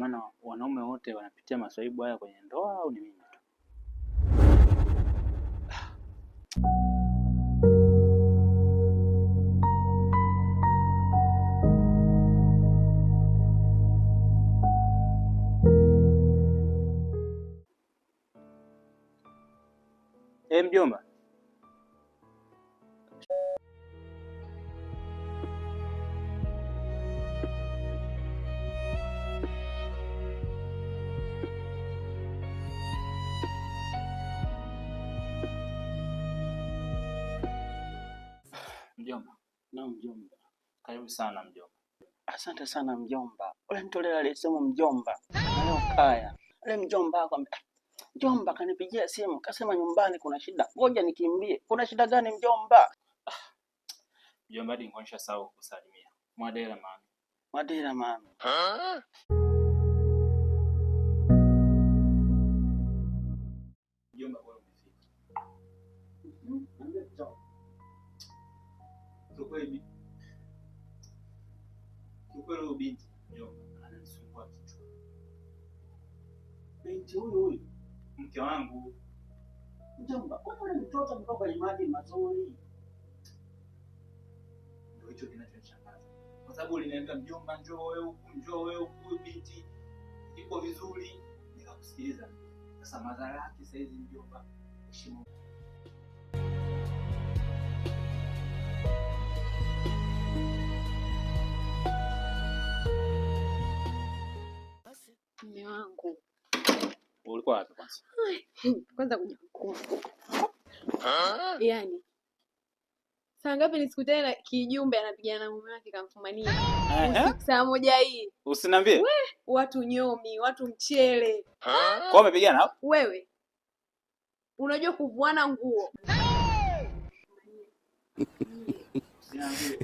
maana wanaume wote wanapitia maswaibu haya kwenye ndoa au ni mimi tu? Mjomba. Mjomba. Na mjomba. Karibu sana mjomba. Asante sana mjomba. Ule mtolea alisema mjomba. Leo kaya. Ule mjomba akwambia, mjomba kanipigia simu, kasema nyumbani kuna shida. Ngoja nikimbie. Kuna shida gani mjomba? Mjomba hadi ngonisha sawa kusalimia. Mwadela mami. Mwadela mami. Mjomba bora umefika. Kiukweli binti mjomba ananisumbua kichwa. Binti huyu Mke wangu. mjomba, kwa nini mtoto mko kwenye maji mazuri? Ndio hicho kinachonishangaza. Kwa sababu uliniambia mjomba njoo wewe huku binti iko vizuri, nikakusikiliza. Sasa madhara yake sasa hizi mjomba, heshima. Mume wangu. Ulikuwa wapi kwanza? Kwanza kuja kuku. Yaani. Saa ngapi nisikutane na kijumbe anapigana na mume wake kamfumania? Saa moja hii. Usiniambie. Watu nyomi, watu mchele. Kwa umepigana hapo? Wewe. Unajua kuvuana nguo. Usiniambie.